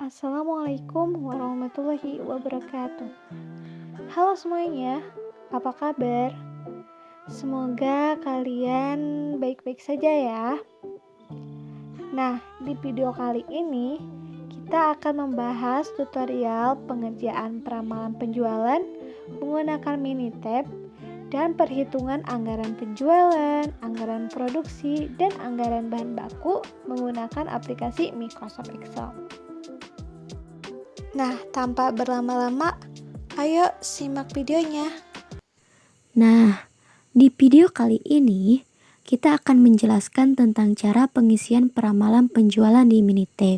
Assalamualaikum warahmatullahi wabarakatuh. Halo semuanya, apa kabar? Semoga kalian baik-baik saja ya. Nah, di video kali ini kita akan membahas tutorial pengerjaan peramalan penjualan menggunakan Minitab dan perhitungan anggaran penjualan, anggaran produksi, dan anggaran bahan baku menggunakan aplikasi Microsoft Excel. Nah, tanpa berlama-lama, ayo simak videonya. Nah, di video kali ini kita akan menjelaskan tentang cara pengisian peramalan penjualan di Minitab.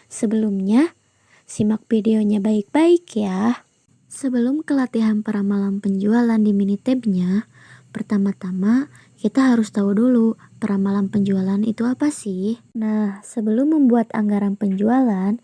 Sebelumnya, simak videonya baik-baik ya. Sebelum ke latihan peramalan penjualan di Minitab-nya, pertama-tama kita harus tahu dulu peramalan penjualan itu apa sih? Nah, sebelum membuat anggaran penjualan,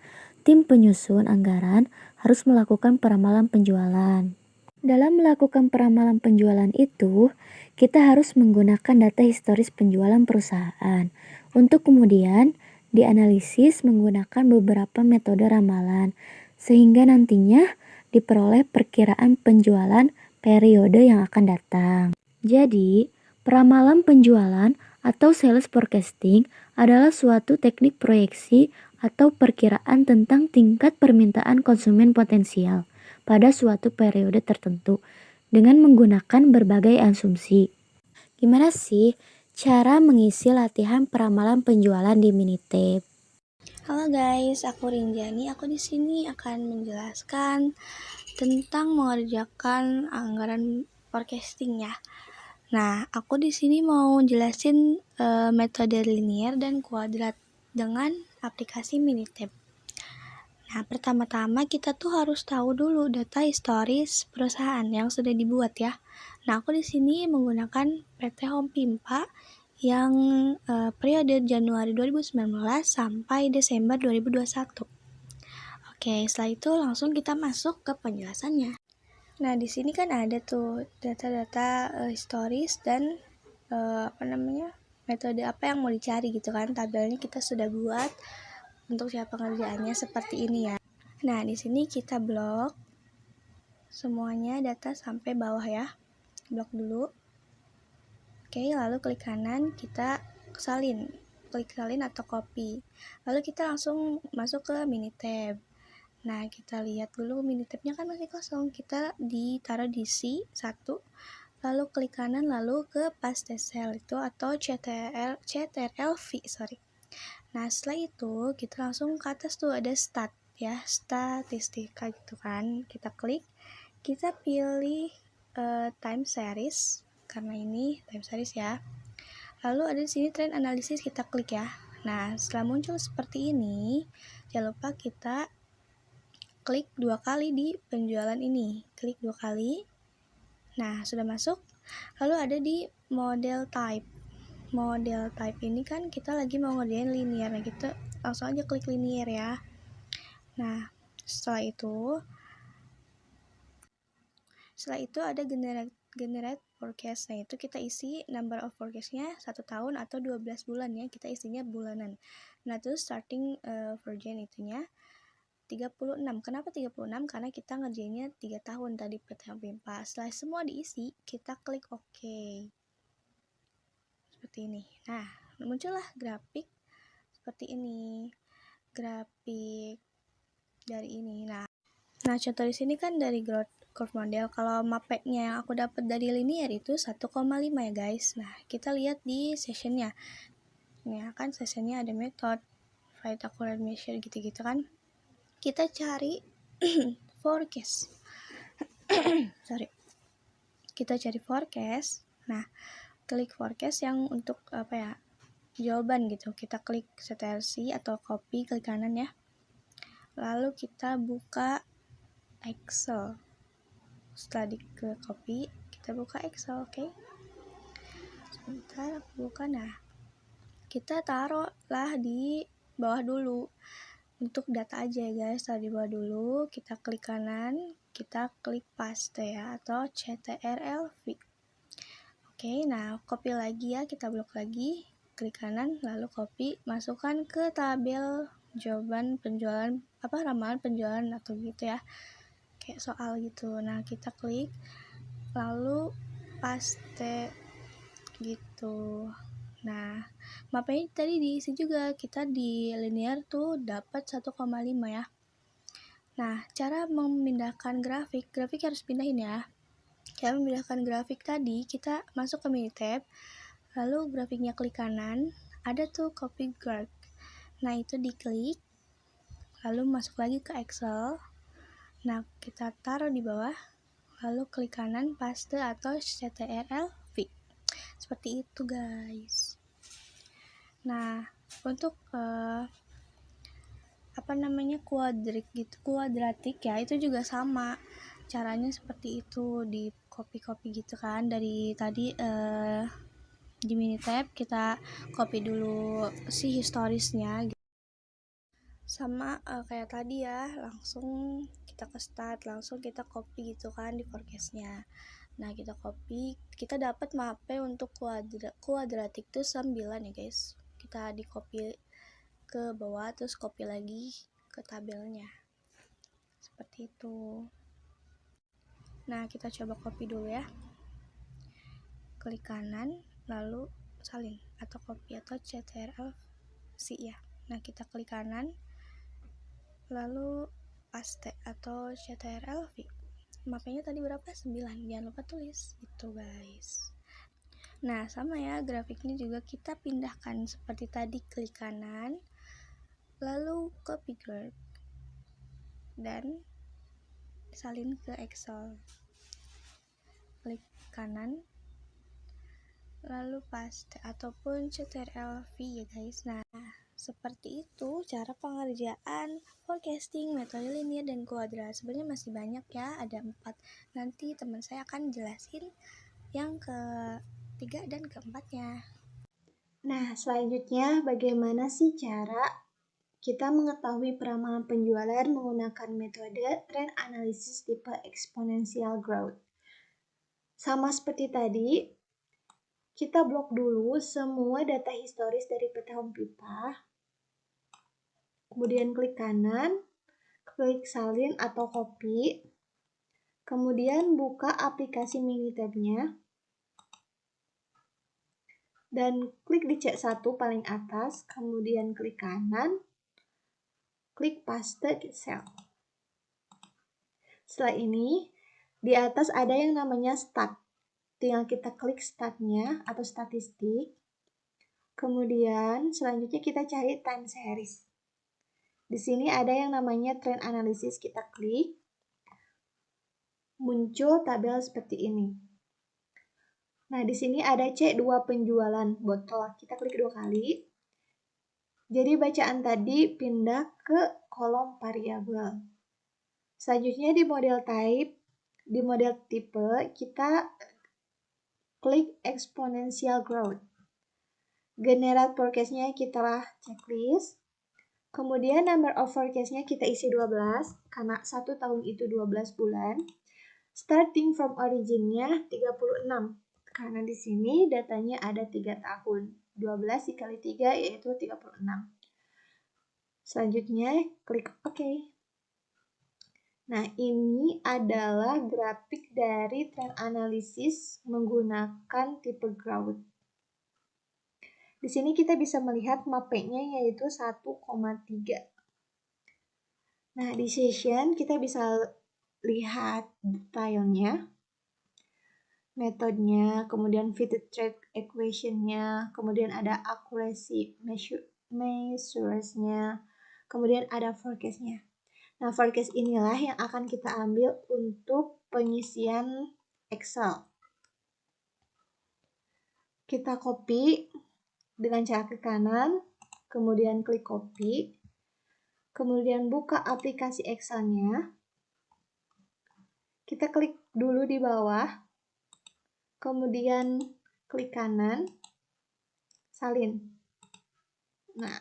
tim penyusun anggaran harus melakukan peramalan penjualan. Dalam melakukan peramalan penjualan itu, kita harus menggunakan data historis penjualan perusahaan untuk kemudian dianalisis menggunakan beberapa metode ramalan, sehingga nantinya diperoleh perkiraan penjualan periode yang akan datang. Jadi, peramalan penjualan atau sales forecasting adalah suatu teknik proyeksi atau perkiraan tentang tingkat permintaan konsumen potensial pada suatu periode tertentu dengan menggunakan berbagai asumsi. Gimana sih cara mengisi latihan peramalan penjualan di Minitab? Halo guys, aku Rinjani. Aku di sini akan menjelaskan tentang mengerjakan anggaran forecasting ya. Nah, aku di sini mau jelasin metode linear dan kuadrat dengan aplikasi Minitab. Nah, pertama-tama kita tuh harus tahu dulu data historis perusahaan yang sudah dibuat ya. Nah, aku di sini menggunakan PT Home Pimpa yang periode Januari 2019 sampai Desember 2021. Oke, setelah itu langsung kita masuk ke penjelasannya. Nah, di sini kan ada tuh data-data historis dan metode apa yang mau dicari gitu kan. Tabelnya kita sudah buat untuk siapa pengerjaannya seperti ini ya. Nah, di sini kita blok semuanya data sampai bawah ya. Blok dulu. Oke, lalu klik kanan, kita salin. Klik salin atau copy. Lalu kita langsung masuk ke Minitab. Nah, kita lihat dulu Minitabnya kan masih kosong. Kita ditaruh di C1. Lalu klik kanan, lalu ke paste cell itu atau CTRL-V, sorry. Nah, setelah itu kita langsung ke atas tuh ada stat ya, statistika gitu kan. Kita klik, kita pilih time series karena ini time series ya. Lalu ada di sini trend analysis, kita klik ya. Nah, setelah muncul seperti ini, jangan lupa kita klik 2 kali di penjualan ini. Klik 2 kali. Nah, sudah masuk. Lalu ada di model type. Model type ini kan kita lagi mau ngerjain linear. Nah, kita langsung aja klik linear ya. Nah, setelah itu ada generate forecast. Nah, itu kita isi number of forecast-nya 1 tahun atau 12 bulan ya. Kita isinya bulanan. Nah, terus starting version itunya 36. Kenapa 36? Karena kita ngerjainnya 3 tahun tadi PT Pimpa. Setelah semua diisi, kita klik OK. Seperti ini. Nah, muncullah grafik seperti ini. Grafik dari ini. Nah, contoh di sini kan dari growth curve model. Kalau mapnya yang aku dapat dari linear itu 1,5 ya guys. Nah, kita lihat di sessionnya. Ini kan sessionnya ada method find accurate measure gitu-gitu kan. Kita cari forecast. Sorry. Kita cari forecast. Nah, klik forecast yang untuk jawaban gitu. Kita klik CTRL-C atau copy, klik kanan ya. Lalu kita buka Excel. Setelah di copy, kita buka Excel, oke? Sebentar aku buka. Nah, kita taruhlah di bawah dulu. Untuk data aja ya guys, taruh di bawah dulu. Kita klik kanan, kita klik paste ya atau CTRL-V. Oke, nah copy lagi ya, kita blok lagi, klik kanan, lalu copy, masukkan ke tabel jawaban penjualan ramalan penjualan atau gitu ya, kayak soal gitu. Nah kita klik lalu paste gitu. Nah mapnya tadi diisi juga, kita di linear tuh dapat 1,5 ya. Nah cara memindahkan grafik harus pindahin ya. Cara memindahkan grafik tadi, kita masuk ke Minitab, lalu grafiknya klik kanan, ada tuh copy graph. Nah itu diklik, lalu masuk lagi ke Excel. Nah kita taruh di bawah, lalu klik kanan paste atau CTRL-V. Seperti itu guys. Nah untuk kuadratik ya, itu juga sama caranya seperti itu, di copy gitu kan. Dari tadi di Minitab kita copy dulu si historisnya sama kayak tadi ya, langsung kita ke start, langsung kita copy gitu kan di forecastnya. Nah kita copy, kita dapat mapnya untuk kuadratik tuh 9 ya guys. Kita di copy ke bawah, terus copy lagi ke tabelnya seperti itu. Nah kita coba copy dulu ya, klik kanan lalu salin atau copy atau CTRL-C ya. Nah kita klik kanan lalu paste atau CTRL-V. Mapnya tadi berapa? 9. Jangan lupa tulis itu guys. Nah sama ya, grafiknya juga kita pindahkan seperti tadi, klik kanan lalu copy graph dan salin ke Excel, klik kanan lalu paste ataupun CTRL-V ya guys. Nah seperti itu cara pengerjaan forecasting metode linear dan kuadrat. Sebenarnya masih banyak ya, ada 4. Nanti teman saya akan jelasin yang ketiga dan keempatnya. Nah, selanjutnya bagaimana sih cara kita mengetahui peramalan penjualan menggunakan metode trend analysis tipe exponential growth? Sama seperti tadi, kita blok dulu semua data historis dari peta home pipa, kemudian klik kanan, klik salin atau copy, kemudian buka aplikasi Minitab-nya, dan klik di C1 paling atas, kemudian klik kanan, klik paste cell. Setelah ini, di atas ada yang namanya stat. Tinggal kita klik statnya atau statistik. Kemudian selanjutnya kita cari time series. Di sini ada yang namanya trend analysis, kita klik. Muncul tabel seperti ini. Nah, di sini ada C2 penjualan botol. Kita klik 2 kali. Jadi bacaan tadi pindah ke kolom variabel. Selanjutnya di model type, di model tipe, kita klik exponential growth. Generate forecast-nya kita checklist. Kemudian number of forecast-nya kita isi 12, karena 1 tahun itu 12 bulan. Starting from origin-nya 36. Karena di sini datanya ada 3 tahun. 12 dikali 3 yaitu 36. Selanjutnya klik OK. Nah, ini adalah grafik dari trend analysis menggunakan tipe growth. Di sini kita bisa melihat mapenya yaitu 1,3. Nah, di session kita bisa lihat detailnya, metodenya, kemudian fitted trade equation-nya, kemudian ada accuracy measures-nya, kemudian ada forecast-nya. Nah, forecast inilah yang akan kita ambil untuk pengisian Excel. Kita copy dengan cara ke kanan, kemudian klik copy, kemudian buka aplikasi Excel-nya. Kita klik dulu di bawah, kemudian klik kanan, salin. Nah,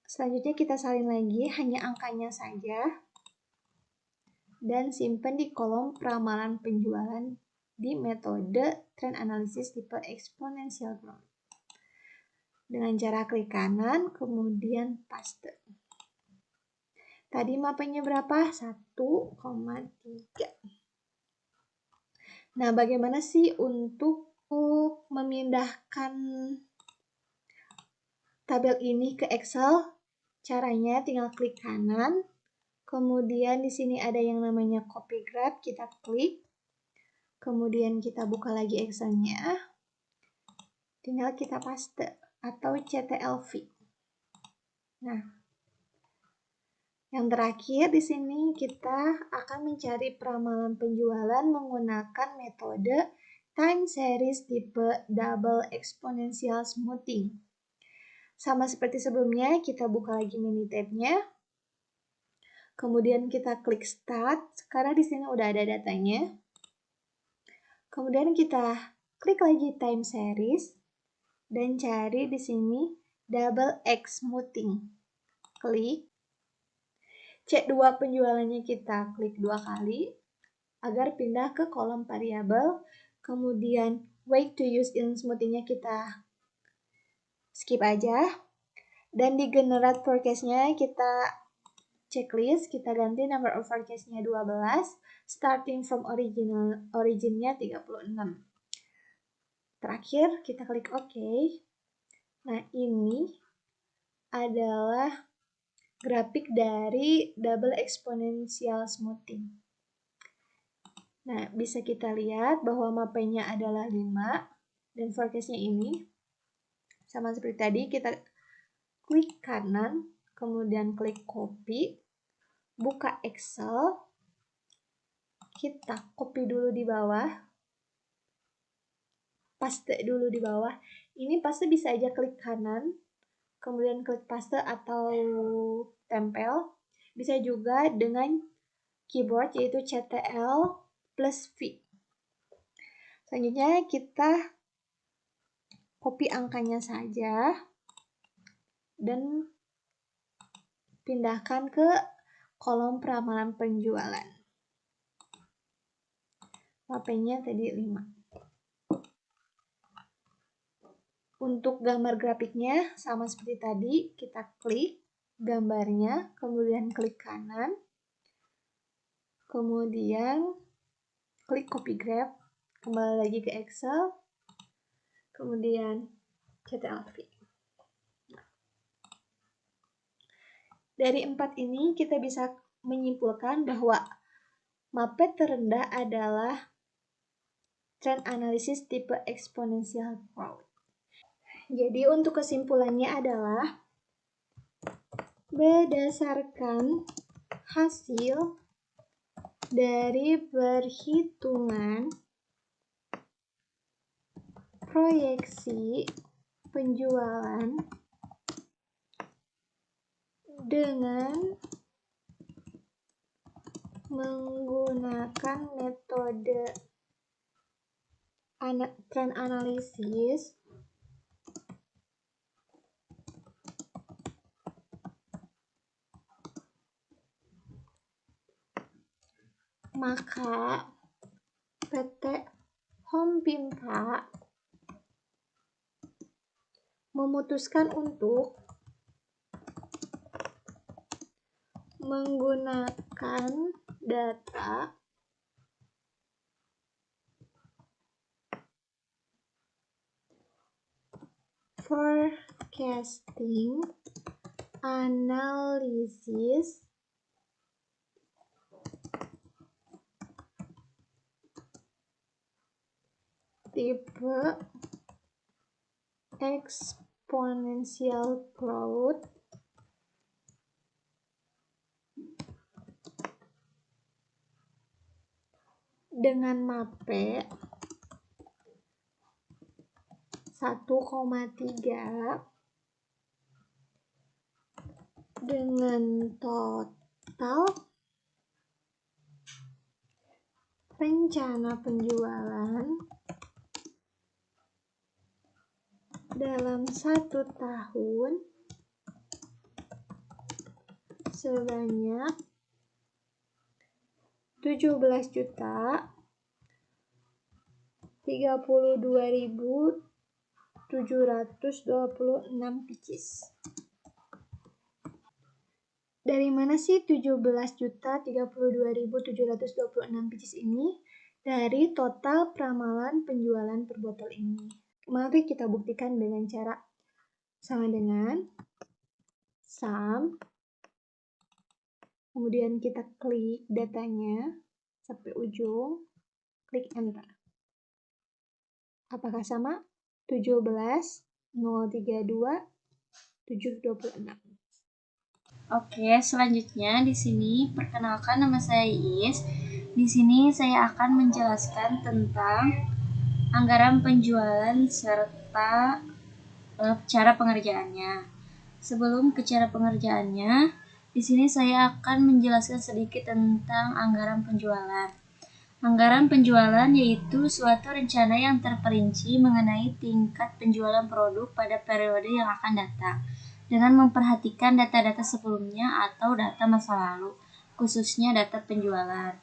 selanjutnya kita salin lagi, hanya angkanya saja, dan simpan di kolom peramalan penjualan di metode trend analysis tipe exponential growth. dengan cara klik kanan, kemudian paste. Tadi mapenya berapa? 1,3. Nah, bagaimana sih untuk memindahkan tabel ini ke Excel? Caranya tinggal klik kanan, kemudian di sini ada yang namanya copy graph, kita klik, kemudian kita buka lagi Excel-nya, tinggal kita paste atau CTLV. Nah, yang terakhir di sini kita akan mencari peramalan penjualan menggunakan metode time series tipe double exponential smoothing. Sama seperti sebelumnya, kita buka lagi mini tab-nya. Kemudian kita klik start, karena di sini udah ada datanya. Kemudian kita klik lagi time series dan cari di sini double X smoothing. Klik. C2 penjualannya kita klik 2 kali agar pindah ke kolom variabel. Kemudian wait to use in smoothing-nya kita skip aja. Dan di generate forecast-nya kita checklist, kita ganti number of forecast-nya 12, starting from origin-nya 36. Terakhir, kita klik OK. Nah, ini adalah grafik dari double exponential smoothing. Nah, bisa kita lihat bahwa mapenya adalah 5, dan forecast-nya ini. Sama seperti tadi, kita klik kanan, kemudian klik copy, buka Excel, kita copy dulu di bawah, paste dulu di bawah. Ini paste bisa aja klik kanan, kemudian klik paste atau tempel. Bisa juga dengan keyboard yaitu CTRL plus V. Selanjutnya kita copy angkanya saja dan pindahkan ke kolom peramalan penjualan. Mapenya tadi 5. Untuk gambar grafiknya sama seperti tadi, kita klik gambarnya, kemudian klik kanan, kemudian klik copy graph, kembali lagi ke Excel, kemudian CTRL-V. Dari 4 ini kita bisa menyimpulkan bahwa mape terendah adalah trend analysis tipe exponential growth. Jadi untuk kesimpulannya adalah berdasarkan hasil dari perhitungan proyeksi penjualan dengan menggunakan metode trend analysis, maka PT Hompimpa memutuskan untuk menggunakan data forecasting analysis tipe exponential growth dengan mape 1,3 dengan total rencana penjualan dalam 1 tahun sebanyak 17.032.000 726 pieces. Dari mana sih 17.032.726 pieces ini? Dari total peramalan penjualan per botol ini. Mari kita buktikan dengan cara sama dengan sum, kemudian kita klik datanya sampai ujung, klik enter. Apakah sama? 17.032.726. Oke, selanjutnya di sini perkenalkan, nama saya Iis. Di sini saya akan menjelaskan tentang anggaran penjualan serta cara pengerjaannya. Sebelum ke cara pengerjaannya, di sini saya akan menjelaskan sedikit tentang anggaran penjualan. Anggaran penjualan yaitu suatu rencana yang terperinci mengenai tingkat penjualan produk pada periode yang akan datang, dengan memperhatikan data-data sebelumnya atau data masa lalu, khususnya data penjualan.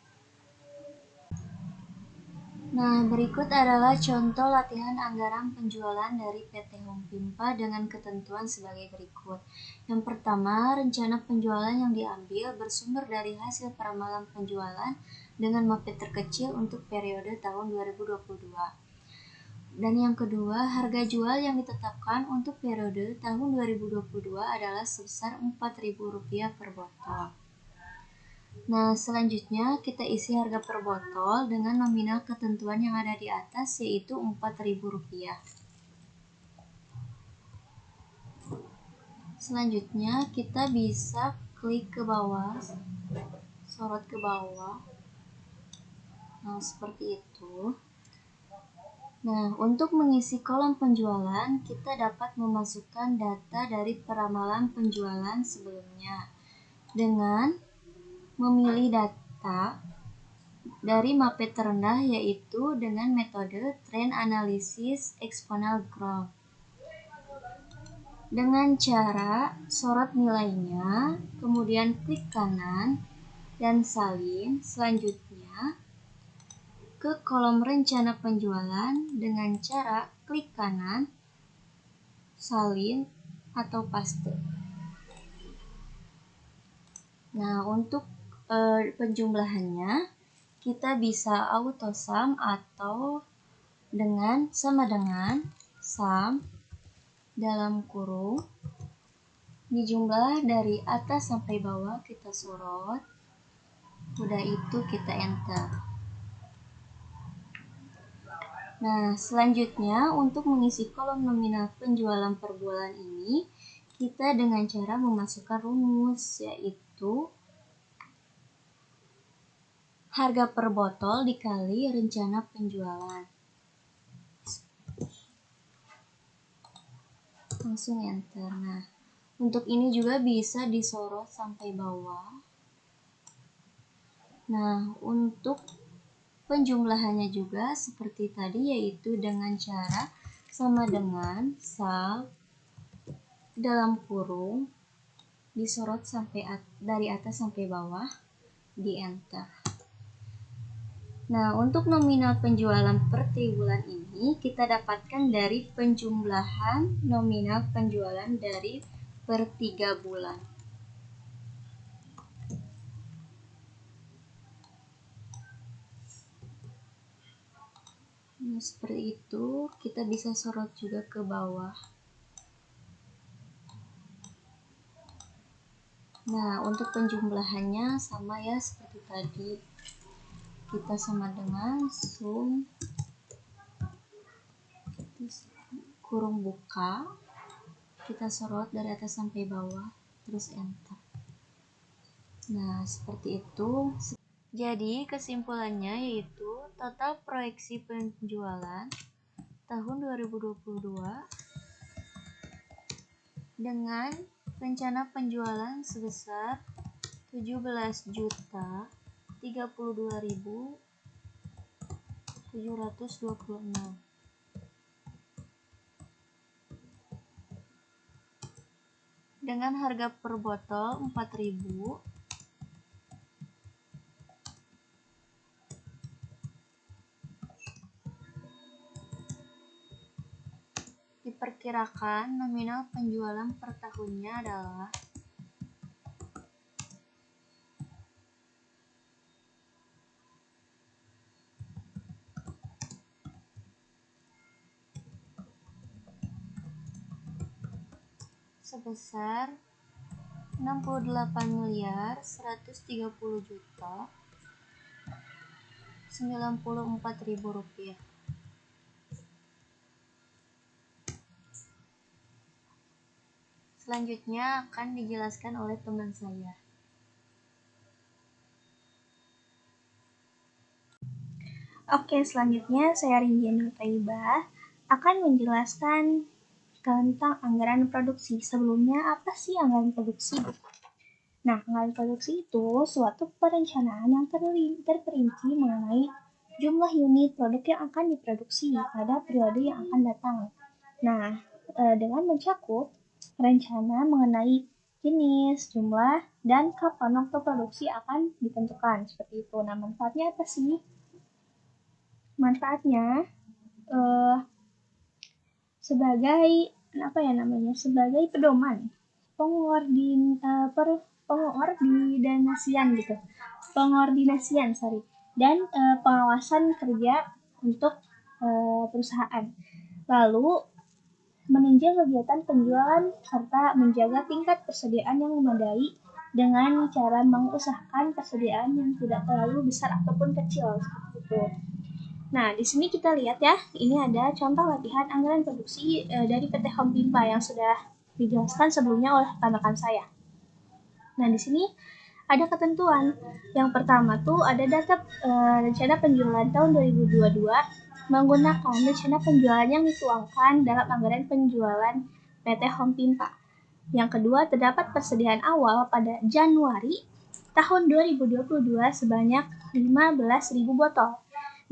Nah, berikut adalah contoh latihan anggaran penjualan dari PT Home Pimpa dengan ketentuan sebagai berikut. Yang pertama, rencana penjualan yang diambil bersumber dari hasil peramalan penjualan dengan mapping terkecil untuk periode tahun 2022. Dan yang kedua, harga jual yang ditetapkan untuk periode tahun 2022 adalah sebesar Rp4.000 per botol. Nah, selanjutnya kita isi harga per botol dengan nominal ketentuan yang ada di atas, yaitu Rp4.000. Selanjutnya kita bisa klik ke bawah, sorot ke bawah. Nah, seperti itu. Nah, untuk mengisi kolom penjualan, kita dapat memasukkan data dari peramalan penjualan sebelumnya dengan memilih data dari mapping terendah, yaitu dengan metode Trend Analysis Exponential Growth. Dengan cara sorot nilainya, kemudian klik kanan dan salin. Selanjutnya ke kolom rencana penjualan dengan cara klik kanan, salin, atau paste. Nah, untuk penjumlahannya kita bisa auto sum atau sama dengan sum dalam kurung dijumlah dari atas sampai bawah, kita sorot, udah itu kita enter. Nah, selanjutnya untuk mengisi kolom nominal penjualan per bulan ini, kita dengan cara memasukkan rumus, yaitu harga per botol dikali rencana penjualan. Langsung enter. Nah, untuk ini juga bisa disorot sampai bawah. Nah, untuk penjumlahannya juga seperti tadi, yaitu dengan cara sama dengan sum dalam kurung disorot sampai dari atas sampai bawah, di enter. Nah, untuk nominal penjualan per triwulan ini kita dapatkan dari penjumlahan nominal penjualan dari per 3 bulan. Nah, seperti itu, kita bisa sorot juga ke bawah. Nah, untuk penjumlahannya sama ya seperti tadi. Kita sama dengan sum kurung buka, kita sorot dari atas sampai bawah, terus enter. Nah, seperti itu. Jadi kesimpulannya yaitu total proyeksi penjualan tahun 2022 dengan rencana penjualan sebesar 17.032.726 dengan harga per botol 4.000. diperkirakan nominal penjualan per tahunnya adalah sebesar 68.130.094.000 rupiah. Selanjutnya akan dijelaskan oleh teman saya. Oke, selanjutnya saya Rindian Nur Thaibah akan menjelaskan tentang anggaran produksi. Sebelumnya, apa sih anggaran produksi? Nah, anggaran produksi itu suatu perencanaan yang terperinci mengenai jumlah unit produk yang akan diproduksi pada periode yang akan datang. Nah, dengan mencakup rencana mengenai jenis, jumlah, dan kapan waktu produksi akan ditentukan. Seperti itu. Nah, manfaatnya apa sih? Manfaatnya sebagai sebagai pedoman pengordinasian dan pengawasan kerja untuk perusahaan. Lalu menunjang kegiatan penjualan serta menjaga tingkat persediaan yang memadai dengan cara mengusahakan persediaan yang tidak terlalu besar ataupun kecil seperti itu. Nah, di sini kita lihat ya, ini ada contoh latihan anggaran produksi dari PT Home Pimpa yang sudah dijelaskan sebelumnya oleh rekan-rekan saya. Nah, di sini ada ketentuan. Yang pertama tuh ada data rencana penjualan tahun 2022 menggunakan rencana penjualan yang dituangkan dalam anggaran penjualan PT Home Pimpa. Yang kedua, terdapat persediaan awal pada Januari tahun 2022 sebanyak 15.000 botol.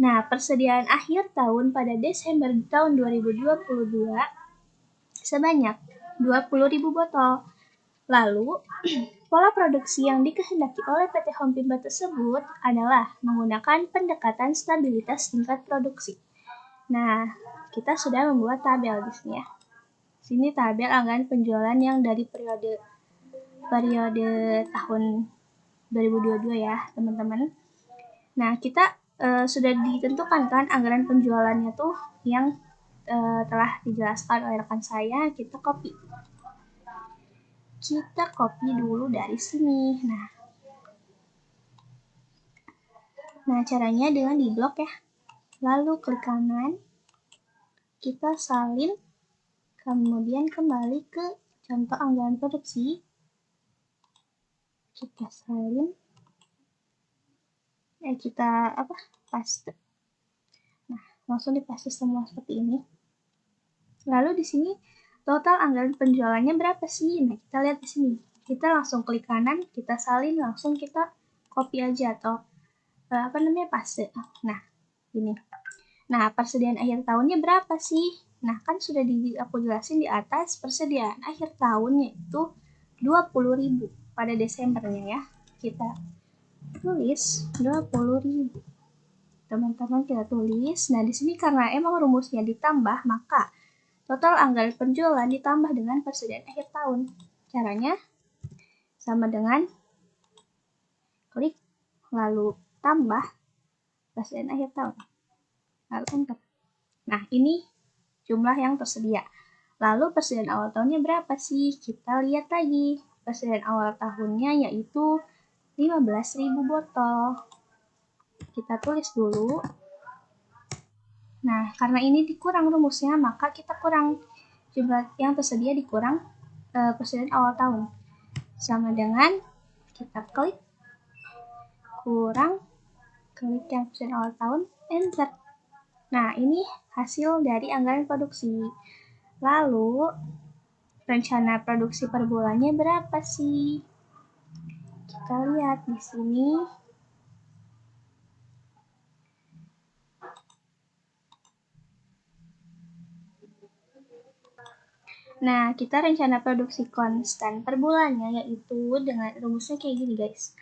Nah, persediaan akhir tahun pada Desember tahun 2022 sebanyak 20.000 botol. Lalu, pola produksi yang dikehendaki oleh PT Home Pimpa tersebut adalah menggunakan pendekatan stabilitas tingkat produksi. Nah, kita sudah membuat tabel di sini ya. Sini tabel anggaran penjualan yang dari periode tahun 2022 ya, teman-teman. Nah, kita sudah ditentukan kan anggaran penjualannya tuh yang telah dijelaskan oleh rekan saya. Kita copy dulu dari sini. Nah, caranya dengan di blok ya. Lalu klik kanan, kita salin, kemudian kembali ke contoh anggaran produksi. Kita salin, paste. Nah, langsung dipaste semua seperti ini. Lalu di sini total anggaran penjualannya berapa sih? Nah, kita lihat di sini. Kita langsung klik kanan, kita salin, langsung kita copy aja atau paste. Nah, ini. Nah, persediaan akhir tahunnya berapa sih? Nah, kan sudah aku jelasin di atas, persediaan akhir tahunnya itu 20.000 pada Desembernya ya. Kita tulis 20.000. Teman-teman kita tulis. Nah, di sini karena emang rumusnya ditambah, maka total anggaran penjualan ditambah dengan persediaan akhir tahun. Caranya sama dengan klik, lalu tambah persediaan akhir tahun. Lalu enter. Nah, ini jumlah yang tersedia. Lalu persediaan awal tahunnya berapa sih? Kita lihat lagi. Persediaan awal tahunnya yaitu 15.000 botol. Kita tulis dulu. Nah, karena ini dikurang rumusnya, maka kita kurang jumlah yang tersedia dikurang persediaan awal tahun. Sama dengan kita klik kurang, klik yang persediaan awal tahun, enter. Nah, ini hasil dari anggaran produksi. Lalu, rencana produksi per bulannya berapa sih? Kita lihat di sini. Nah, kita rencana produksi konstan per bulannya yaitu dengan rumusnya kayak gini guys.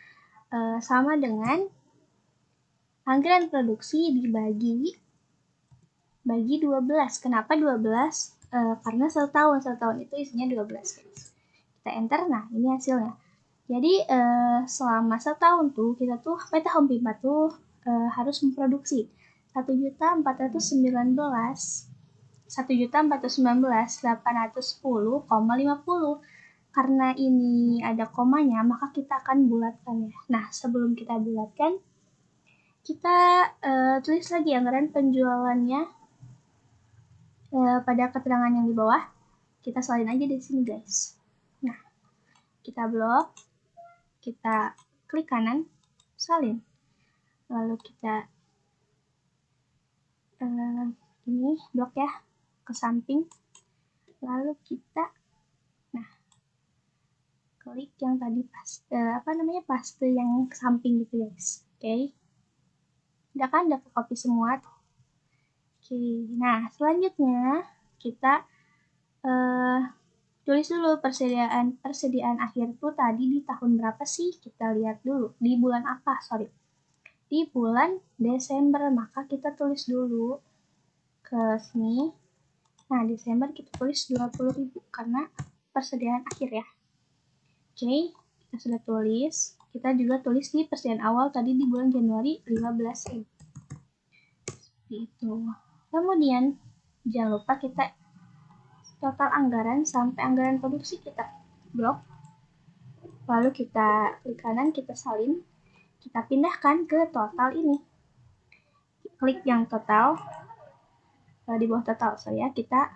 Sama dengan anggaran produksi dibagi 12. Kenapa 12? karena setahun itu isinya 12 guys. Kita enter, nah ini hasilnya. Jadi selama setahun tuh kita tuh PT Home Pimpa tuh harus memproduksi 1.419.810,50. Karena ini ada komanya, maka kita akan bulatkan ya. Nah, sebelum kita bulatkan, kita tulis lagi anggaran penjualannya pada keterangan yang di bawah. Kita salin aja di sini guys. Nah, kita blok, kita klik kanan, salin. Lalu kita ini blok ya ke samping. Lalu kita klik yang tadi paste yang samping gitu guys. Oke. Udah kan, udah ke copy semua. Oke. Nah, selanjutnya kita tulis dulu persediaan akhir tuh tadi di tahun berapa sih? Kita lihat dulu. Di bulan apa? Di bulan Desember. Maka kita tulis dulu ke sini. Nah, Desember kita tulis 20.000 karena persediaan akhir ya. Oke, kita sudah tulis. Kita juga tulis di persediaan awal tadi di bulan Januari 15.000. Seperti itu. Kemudian, jangan lupa kita total anggaran sampai anggaran produksi kita blok. Lalu kita klik kanan, kita salin. Kita pindahkan ke total ini. Klik yang total. Di bawah total, kita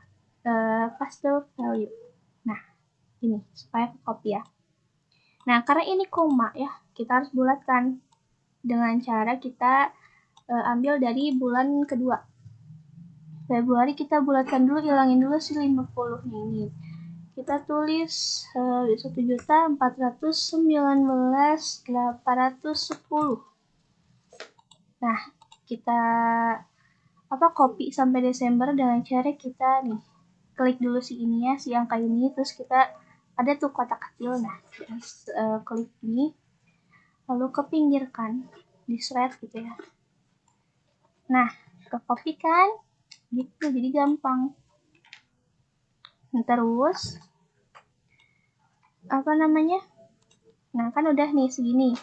paste value. Nah, ini supaya ke copy ya. Nah, karena ini koma ya, kita harus bulatkan dengan cara kita ambil dari bulan kedua. Februari kita bulatkan dulu, hilangin dulu si 50 nih. Ini. Kita tulis 1.419.810. Nah, kita copy sampai Desember dengan cara kita nih klik dulu si ini ya, si angka ini, terus kita ada tuh kotak kecil, nah klik ini, lalu kepinggirkan, di shred gitu ya. Nah, ke copy kan, gitu, jadi gampang. Nah, terus nah kan udah nih segini.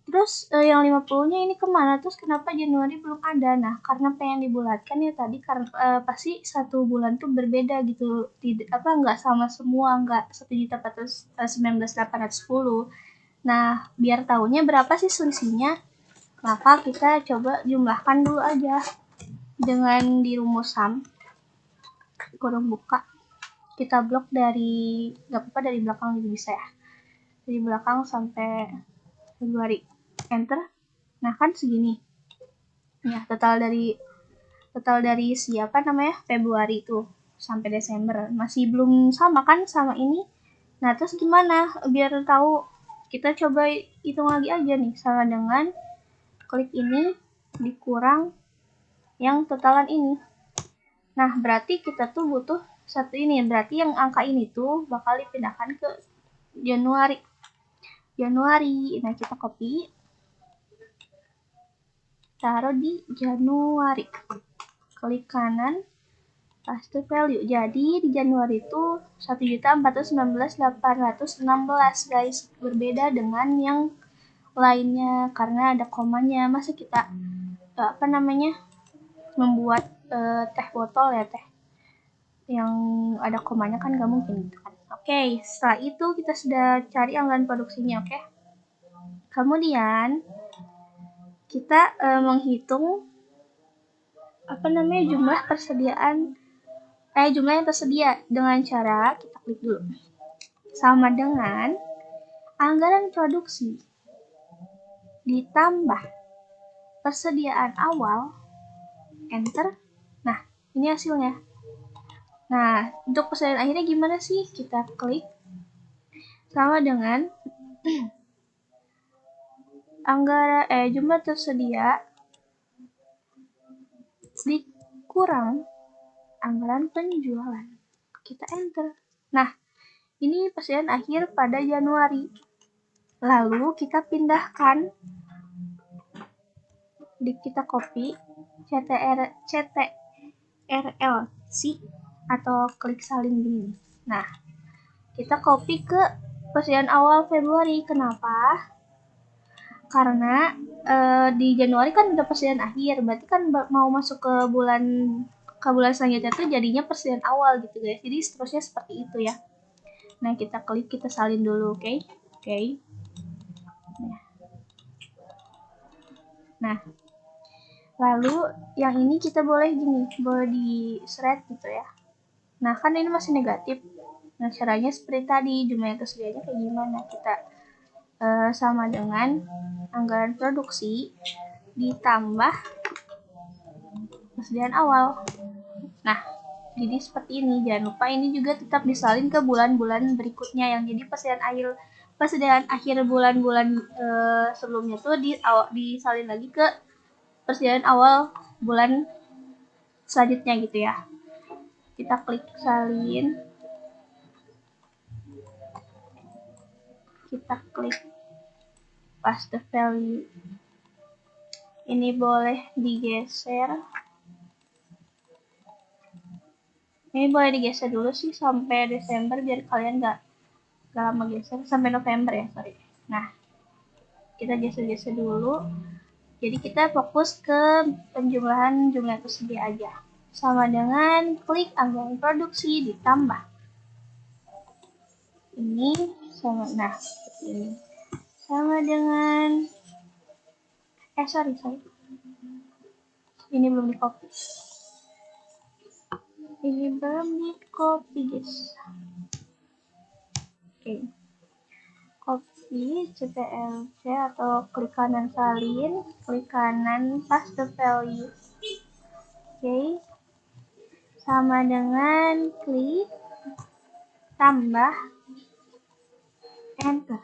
Terus yang 50-nya ini kemana? Terus kenapa Januari belum ada? Nah, karena pengen dibulatkan ya tadi, karena pasti satu bulan tuh berbeda gitu. Nggak sama semua, nggak 1.419.810. Nah, biar tahunya berapa sih selisihnya, maka kita coba jumlahkan dulu aja dengan di rumus sum, kurung buka. Kita blok dari, nggak apa-apa dari belakang juga bisa ya. Dari belakang sampai Februari. Enter. Nah, kan segini. Ya, total dari Februari itu sampai Desember. Masih belum sama kan sama ini. Nah, terus gimana? Biar tahu, kita coba hitung lagi aja nih. Sama dengan klik ini dikurang yang totalan ini. Nah, berarti kita tuh butuh satu ini. Berarti yang angka ini tuh bakal dipindahkan ke Januari. Nah, kita copy. Taruh di Januari. Klik kanan, paste value. Jadi di Januari itu 1.419.816 guys. Berbeda dengan yang lainnya karena ada komanya. Masa kita membuat teh botol ya, teh yang ada komanya kan gak mungkin gitu kan. Oke, setelah itu kita sudah cari anggaran produksinya, oke. Kemudian kita menghitung jumlah yang tersedia dengan cara kita klik dulu sama dengan anggaran produksi ditambah persediaan awal, enter. Nah, ini hasilnya. Nah, untuk persediaan akhirnya gimana sih? Kita klik sama dengan jumlah tersedia dikurang anggaran penjualan. Kita enter. Nah, ini persediaan akhir pada Januari. Lalu kita pindahkan, kita copy CTRL C atau klik salin gini. Nah, kita copy ke persediaan awal Februari. Kenapa? Karena di Januari kan udah persediaan akhir, berarti kan mau masuk ke bulan selanjutnya tuh jadinya persediaan awal gitu guys. Jadi seterusnya seperti itu ya. Nah, kita klik, kita salin dulu, oke? Nah, lalu yang ini kita boleh gini, boleh di shred gitu ya. Nah, kan ini masih negatif. Nah, caranya seperti tadi, jumlah yang tersedianya kayak gimana? Kita sama dengan anggaran produksi ditambah persediaan awal. Nah, jadi seperti ini. Jangan lupa ini juga tetap disalin ke bulan-bulan berikutnya yang jadi persediaan akhir bulan-bulan sebelumnya tuh disalin lagi ke persediaan awal bulan selanjutnya gitu ya. Kita klik salin, kita klik paste the value. Ini boleh digeser. Ini boleh digeser dulu sih sampai Desember biar kalian nggak lama geser, sampai November ya, sorry. Nah, kita geser-geser dulu. Jadi kita fokus ke penjumlahan jumlah tersedia aja. Sama dengan klik anggaran produksi ditambah. Ini sama, nah seperti ini. Sama dengan sorry. Ini belum di copy. Guys. Oke. Copy CTRL-C atau klik kanan salin, klik kanan paste value. Oke. Sama dengan klik tambah enter.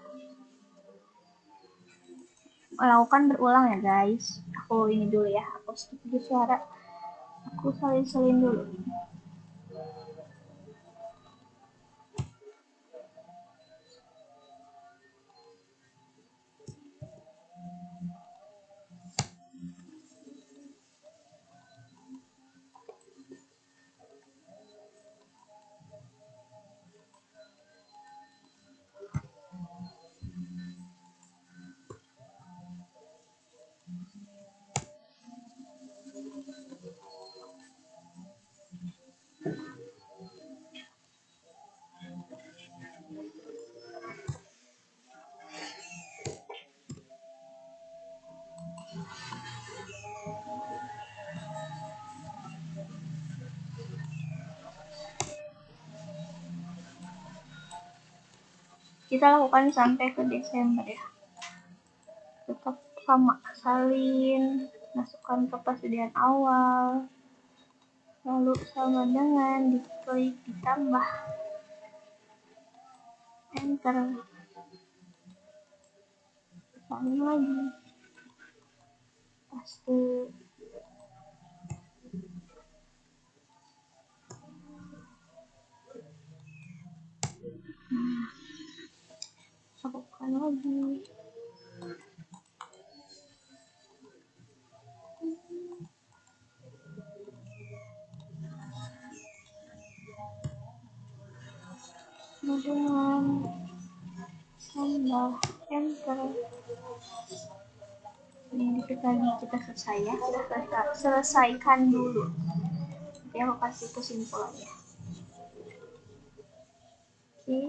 Lakukan berulang ya guys. Aku ini dulu ya, aku skip dulu suara. Aku salin dulu. Kita lakukan sampai ke Desember ya. Tetap sama, salin, masukkan ke persediaan awal, lalu sama dengan diklik ditambah enter, salin lagi, paste. Lakukan lagi. Dengan tambah enter. Ini dikit lagi kita selesai ya. Kita selesaikan dulu. Nanti aku kasih kesimpulannya. Oke.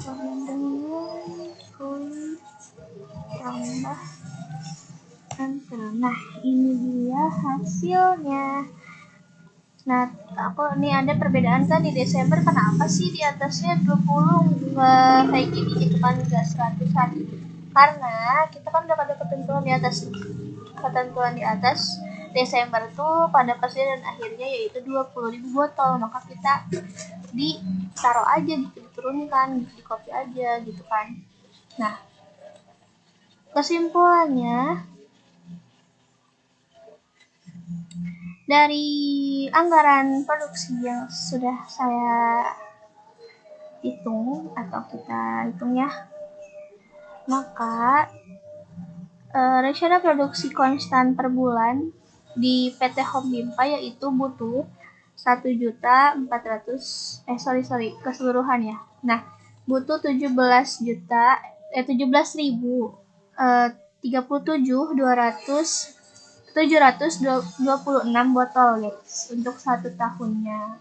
Sama dengan klik tambah enter. Nah, ini dia hasilnya. Nah, aku nih ada perbedaan kan di Desember, kenapa sih di atasnya 20 nggak kayak gini gitu kan, nggak 100-an? Karena kita kan udah ada ketentuan di atas Desember tuh pada persediaan akhirnya yaitu 20.000 botol, maka kita ditaruh aja gitu, diturunkan, di copy aja gitu kan. Nah, kesimpulannya dari anggaran produksi yang sudah saya hitung atau kita hitung ya, maka rencana produksi konstan per bulan di PT Home Bimpa yaitu butuh 1.400 keseluruhan ya. Nah, butuh 17.726 botol guys untuk 1 tahunnya.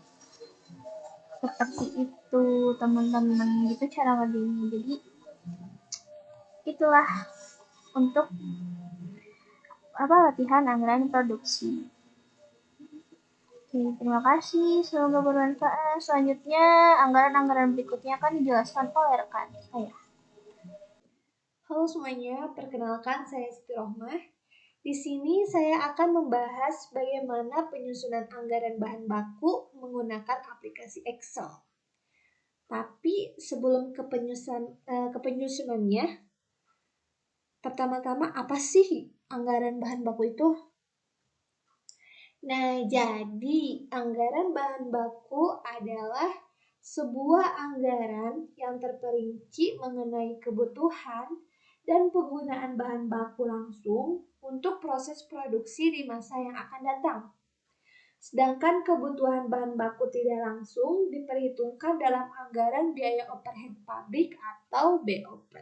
Seperti itu teman-teman, gitu cara ngerjainnya. Jadi itulah untuk latihan anggaran produksi. Oke, terima kasih, semoga bermanfaat. Selanjutnya anggaran-anggaran berikutnya akan dijelaskan oleh rekan saya. Halo semuanya, perkenalkan saya Siti Rohmah. Di sini saya akan membahas bagaimana penyusunan anggaran bahan baku menggunakan aplikasi Excel. Tapi sebelum ke penyusunannya, pertama-tama apa sih anggaran bahan baku itu? Nah, jadi anggaran bahan baku adalah sebuah anggaran yang terperinci mengenai kebutuhan dan penggunaan bahan baku langsung untuk proses produksi di masa yang akan datang. Sedangkan kebutuhan bahan baku tidak langsung diperhitungkan dalam anggaran biaya overhead pabrik atau BOP.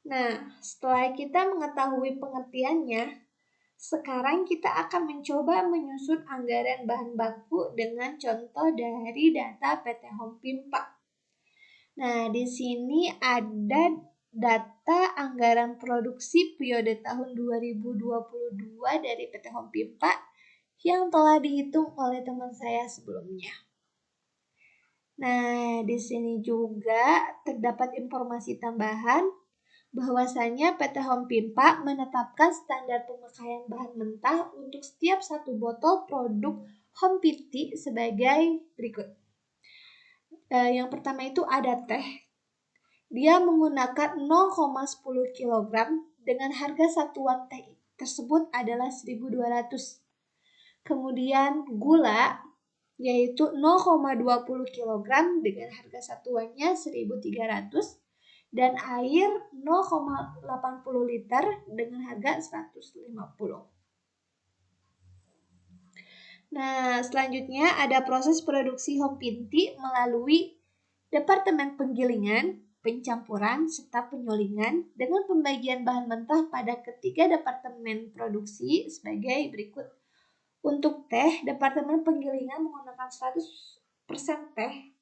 Nah, setelah kita mengetahui pengertiannya, sekarang kita akan mencoba menyusun anggaran bahan baku dengan contoh dari data PT Home Bimpa. Nah, di sini ada data anggaran produksi periode tahun 2022 dari PT Home Bimpa yang telah dihitung oleh teman saya sebelumnya. Nah, di sini juga terdapat informasi tambahan bahwasanya PT Home Bimpa menetapkan standar pemakaian bahan mentah untuk setiap 1 botol produk Home Beauty sebagai berikut. Yang pertama itu ada teh. Dia menggunakan 0,10 kg dengan harga satuan teh tersebut adalah 1.200. Kemudian gula yaitu 0,20 kg dengan harga satuannya 1.300 dan air 0,80 liter dengan harga 150. Nah, selanjutnya ada proses produksi Home Beauty melalui Departemen Penggilingan, Pencampuran, serta Penyulingan dengan pembagian bahan mentah pada ketiga departemen produksi sebagai berikut. Untuk teh, Departemen Penggilingan menggunakan 100% teh.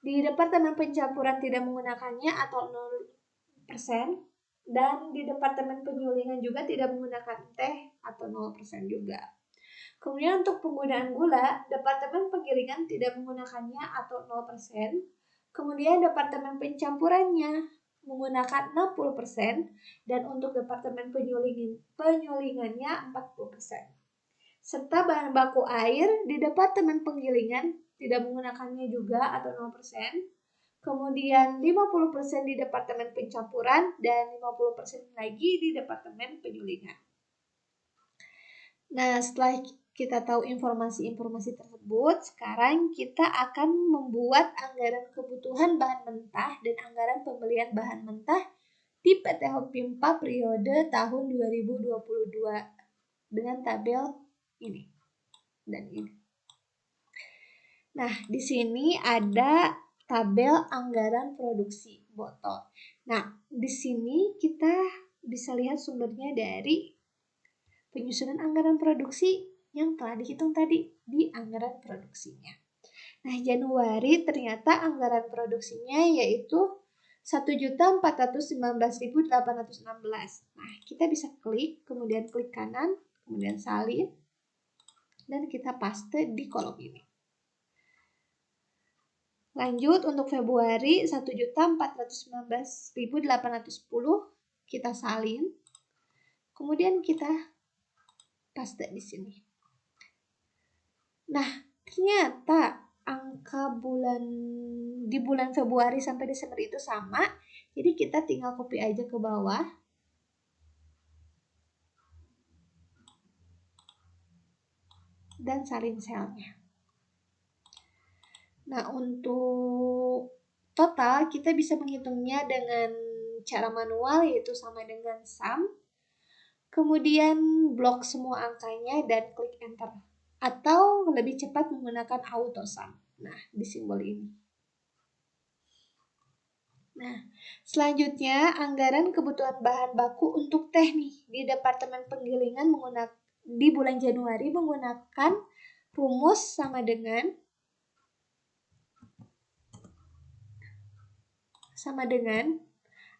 Di Departemen Pencampuran tidak menggunakannya atau 0%. Dan di Departemen Penyulingan juga tidak menggunakan teh atau 0% juga. Kemudian untuk penggunaan gula, Departemen Penggilingan tidak menggunakannya atau 0%. Kemudian Departemen Pencampurannya menggunakan 60% dan untuk Departemen Penyulingannya 40%. Serta bahan baku air di Departemen Penggilingan tidak menggunakannya juga atau 0%. Kemudian 50% di Departemen Pencampuran dan 50% lagi di Departemen Penyulingan. Nah, setelah kita tahu informasi-informasi tersebut, sekarang kita akan membuat anggaran kebutuhan bahan mentah dan anggaran pembelian bahan mentah di PT Home Bimpa periode tahun 2022 dengan tabel ini dan ini. Nah, di sini ada tabel anggaran produksi botol. Nah, di sini kita bisa lihat sumbernya dari penyusunan anggaran produksi yang telah dihitung tadi di anggaran produksinya. Nah, Januari ternyata anggaran produksinya yaitu 1.419.816. Nah, kita bisa klik, kemudian klik kanan, kemudian salin, dan kita paste di kolom ini. Lanjut untuk Februari 1.419.810 kita salin. Kemudian kita paste di sini. Nah, ternyata angka di bulan Februari sampai Desember itu sama. Jadi kita tinggal copy aja ke bawah. Dan salin selnya. Nah, untuk total kita bisa menghitungnya dengan cara manual, yaitu sama dengan sum. Kemudian blok semua angkanya dan klik enter. Atau lebih cepat menggunakan auto sum. Nah, di simbol ini. Nah, selanjutnya anggaran kebutuhan bahan baku untuk teh nih di Departemen Penggilingan di bulan Januari menggunakan rumus sama dengan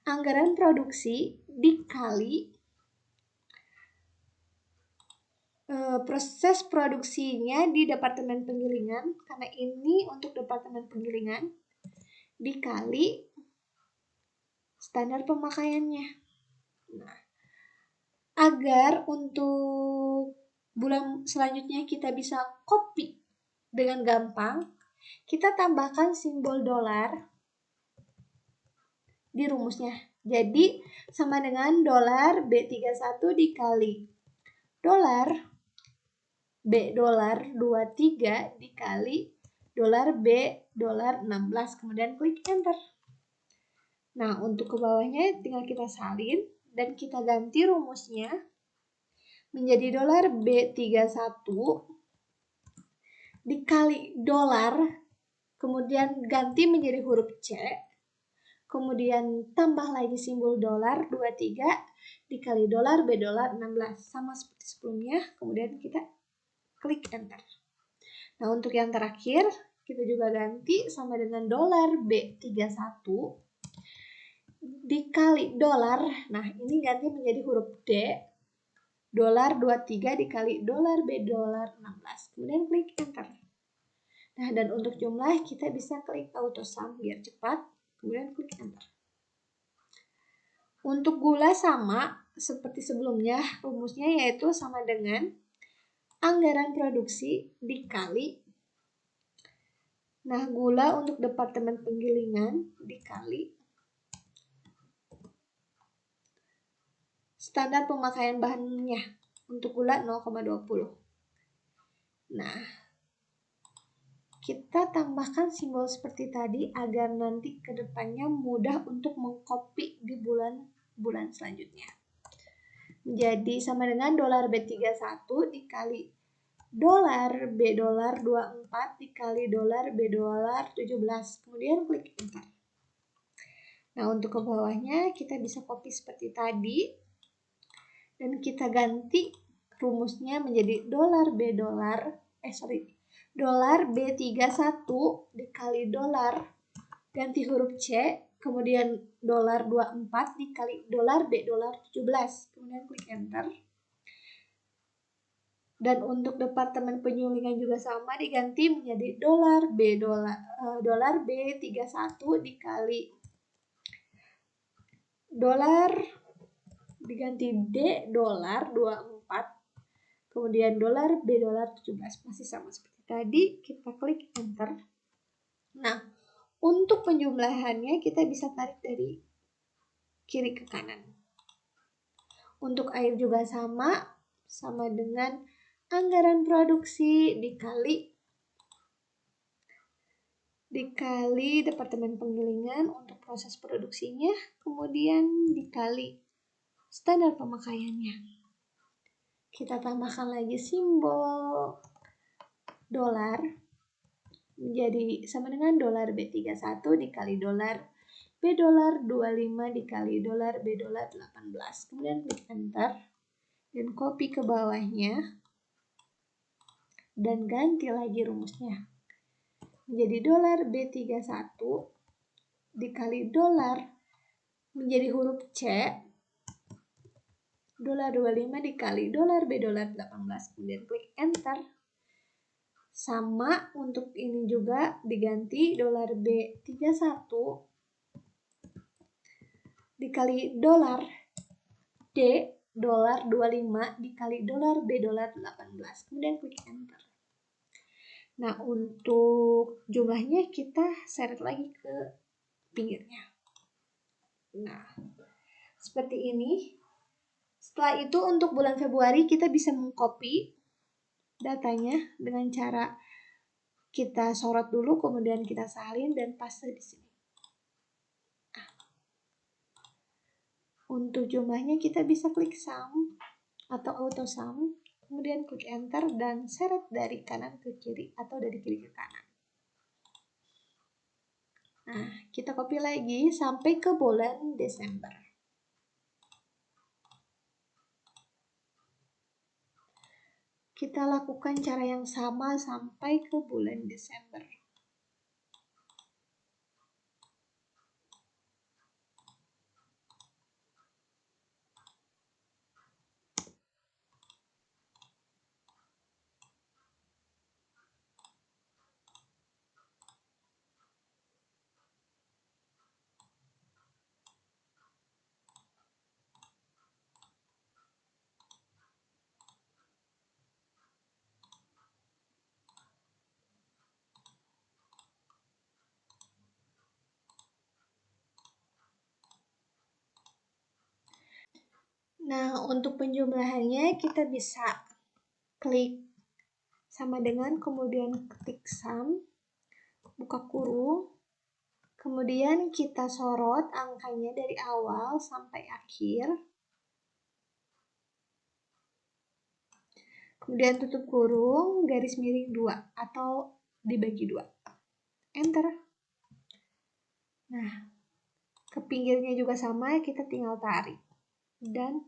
anggaran produksi dikali proses produksinya di Departemen Penggilingan, karena ini untuk Departemen Penggilingan, dikali standar pemakaiannya. Nah, agar untuk bulan selanjutnya kita bisa copy dengan gampang, kita tambahkan simbol dolar di rumusnya. Jadi sama dengan dolar B31 dikali dolar B dolar 23 dikali dolar B dolar 16, kemudian klik enter. Nah, untuk ke bawahnya tinggal kita salin dan kita ganti rumusnya menjadi dolar B31 dikali dolar, kemudian ganti menjadi huruf C, kemudian tambah lagi simbol dolar 23 dikali dolar B dolar 16, sama seperti sebelumnya, kemudian kita klik enter. Nah, untuk yang terakhir kita juga ganti sama dengan dolar B31 dikali dolar. Nah, ini ganti menjadi huruf D, dolar 23 dikali dolar B dolar 16. Kemudian klik enter. Nah, dan untuk jumlah kita bisa klik auto sum biar cepat, kemudian klik enter. Untuk gula sama seperti sebelumnya, rumusnya yaitu sama dengan anggaran produksi dikali, nah gula untuk Departemen Penggilingan dikali standar pemakaian bahannya, untuk gula 0,20. Nah, kita tambahkan simbol seperti tadi agar nanti ke depannya mudah untuk mengcopy di bulan selanjutnya. Jadi sama dengan dolar B31 dikali dolar B dolar 24 dikali dolar B dolar 17. Kemudian klik enter. Nah, untuk ke bawahnya kita bisa copy seperti tadi dan kita ganti rumusnya menjadi dolar B31 dikali dolar, ganti huruf C, kemudian dolar 24 dikali dolar B dolar 17, kemudian klik enter. Dan untuk Departemen Penyulingan juga sama, diganti menjadi dolar B31 dikali dolar, diganti D dolar 24, kemudian dolar B dolar 17, masih sama seperti tadi, kita klik enter. Nah, untuk penjumlahannya kita bisa tarik dari kiri ke kanan. Untuk air juga sama dengan anggaran produksi dikali Departemen Penggilingan untuk proses produksinya, kemudian dikali standar pemakaiannya. Kita tambahkan lagi simbol dolar menjadi sama dengan dolar B31 dikali dolar B dolar 25 dikali dolar B dolar 18. Kemudian klik enter dan copy ke bawahnya dan ganti lagi rumusnya menjadi dolar B31 dikali dolar menjadi huruf C, dolar 25 dikali dolar B dolar 18, kemudian klik enter. Sama untuk ini juga diganti dolar B31 dikali dolar D $25 dikali $B18. Kemudian klik enter. Nah, untuk jumlahnya kita seret lagi ke pinggirnya. Nah, seperti ini. Setelah itu untuk bulan Februari kita bisa mengcopy datanya dengan cara kita sorot dulu, kemudian kita salin dan paste di sini. Untuk jumlahnya kita bisa klik sum atau auto sum, kemudian klik enter dan seret dari kanan ke kiri atau dari kiri ke kanan. Nah, kita copy lagi sampai ke bulan Desember. Kita lakukan cara yang sama sampai ke bulan Desember. Nah, untuk penjumlahannya kita bisa klik sama dengan, kemudian ketik sum, buka kurung, kemudian kita sorot angkanya dari awal sampai akhir, kemudian tutup kurung, garis miring 2 atau dibagi 2, enter. Nah, ke pinggirnya juga sama, kita tinggal tarik dan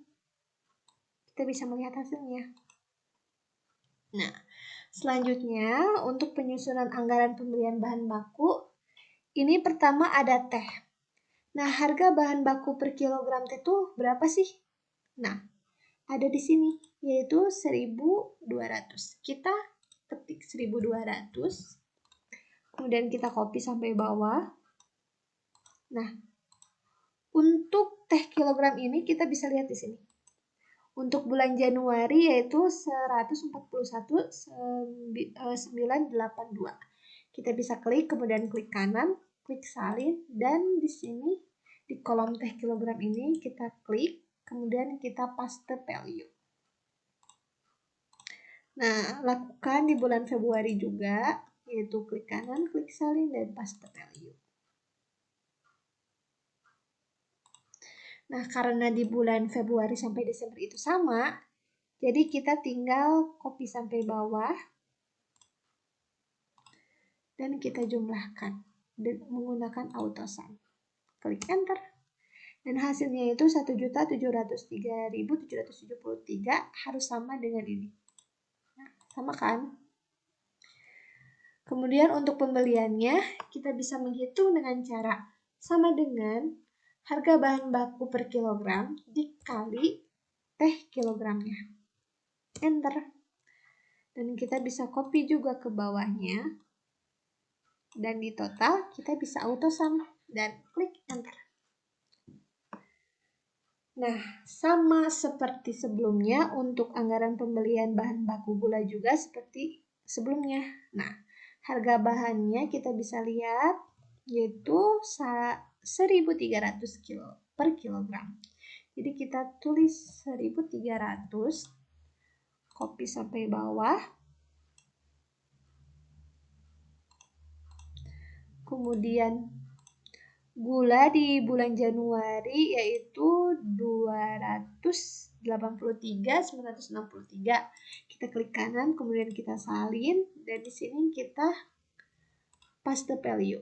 kita bisa melihat hasilnya. Nah, selanjutnya untuk penyusunan anggaran pembelian bahan baku, ini pertama ada teh. Nah, harga bahan baku per kilogram teh itu berapa sih? Nah, ada di sini, yaitu 1.200. Kita ketik 1.200, kemudian kita copy sampai bawah. Nah, untuk teh kilogram ini kita bisa lihat di sini. Untuk bulan Januari yaitu 141.982. Kita bisa klik, kemudian klik kanan, klik salin, dan di sini di kolom teh kilogram ini kita klik, kemudian kita paste value. Nah, lakukan di bulan Februari juga, yaitu klik kanan, klik salin, dan paste value. Nah, karena di bulan Februari sampai Desember itu sama, jadi kita tinggal copy sampai bawah dan kita jumlahkan menggunakan auto sum. Klik enter. Dan hasilnya itu 1.703.773 harus sama dengan ini. Nah, sama kan? Kemudian untuk pembeliannya, kita bisa menghitung dengan cara sama dengan harga bahan baku per kilogram dikali teh kilogramnya. Enter. Dan kita bisa copy juga ke bawahnya. Dan di total kita bisa auto sum dan klik enter. Nah, sama seperti sebelumnya untuk anggaran pembelian bahan baku gula juga seperti sebelumnya. Nah, harga bahannya kita bisa lihat yaitu 1.300 per kilogram. Jadi kita tulis 1.300, copy sampai bawah. Kemudian gula di bulan Januari yaitu 283.963. Kita klik kanan, kemudian kita salin, dan di sini kita paste value.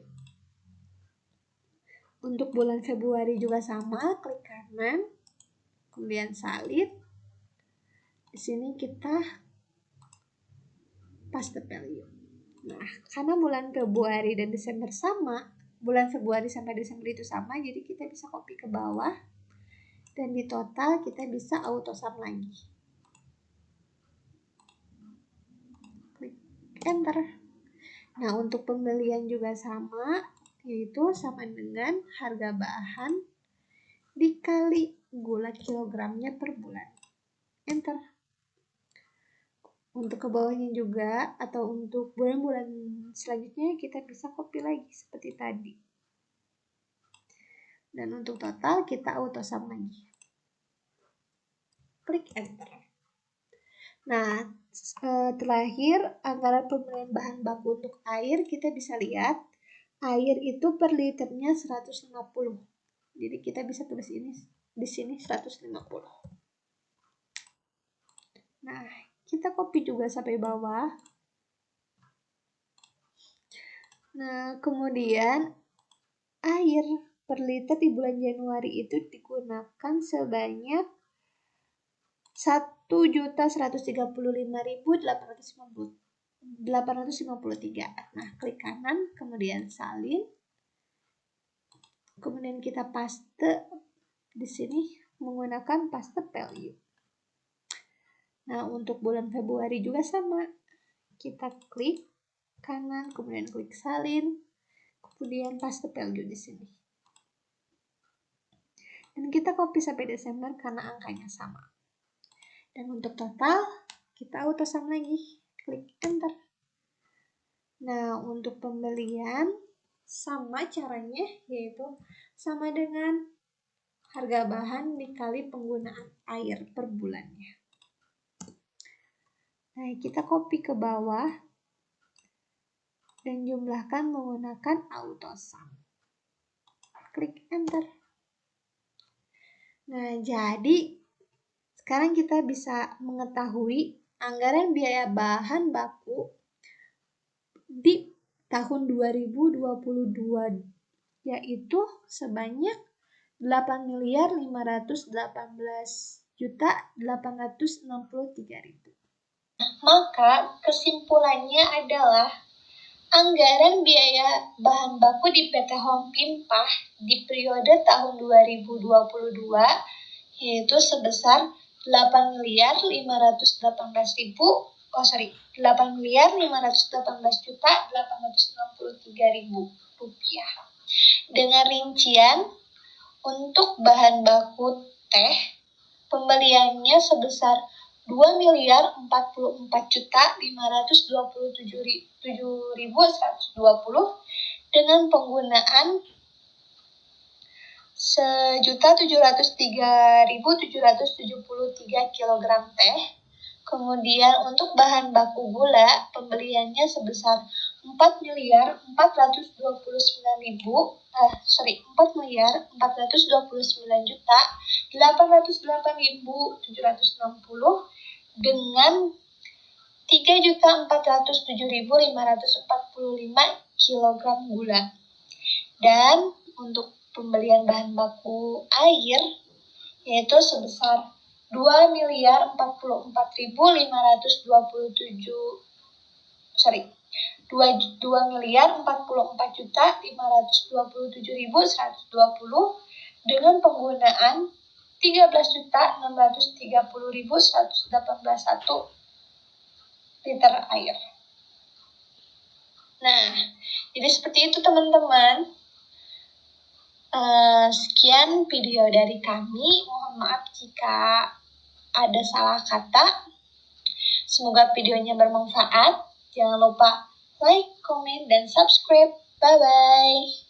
Untuk bulan Februari juga sama, klik kanan, kemudian salin. Di sini kita paste value. Nah, karena bulan Februari dan Desember sama, bulan Februari sampai Desember itu sama, jadi kita bisa copy ke bawah dan di total kita bisa auto sum lagi. Klik enter. Nah, untuk pembelian juga sama, yaitu sama dengan harga bahan dikali gula kilogramnya per bulan. Enter. Untuk ke bawahnya juga atau untuk bulan-bulan selanjutnya kita bisa copy lagi seperti tadi. Dan untuk total kita auto sum lagi. Klik enter. Nah, terakhir anggaran pembelian bahan baku untuk air kita bisa lihat air itu per liternya 150. Jadi kita bisa tulis ini di sini 150. Nah, kita copy juga sampai bawah. Nah, kemudian air per liter di bulan Januari itu digunakan sebanyak 1.135.853. Nah, klik kanan, kemudian salin. Kemudian kita paste di sini menggunakan paste value. Nah, untuk bulan Februari juga sama. Kita klik kanan, kemudian klik salin, kemudian paste value di sini. Dan kita copy sampai Desember karena angkanya sama. Dan untuk total, kita auto sum lagi. Klik enter. Nah, untuk pembelian sama caranya, yaitu sama dengan harga bahan dikali penggunaan air per bulannya. Nah, kita copy ke bawah dan jumlahkan menggunakan auto sum. Klik enter. Nah, jadi sekarang kita bisa mengetahui anggaran biaya bahan baku di tahun 2022 yaitu sebanyak 8.518.863.000. Maka kesimpulannya adalah anggaran biaya bahan baku di PT Home Pimpah di periode tahun 2022 yaitu sebesar 8.518.863.000 rupiah. Dengan rincian untuk bahan baku teh pembeliannya sebesar 2.044.527.120 dengan penggunaan 1.703.773 kg teh. Kemudian untuk bahan baku gula pembeliannya sebesar 4.429.808.760 dengan 3.407.545 kg gula. Dan untuk pembelian bahan baku air yaitu sebesar 2.044.527.120 dengan penggunaan 13.630.118 liter air. Nah, jadi seperti itu teman-teman. Sekian video dari kami. Mohon maaf jika ada salah kata. Semoga videonya bermanfaat. Jangan lupa like, comment, dan subscribe. Bye-bye.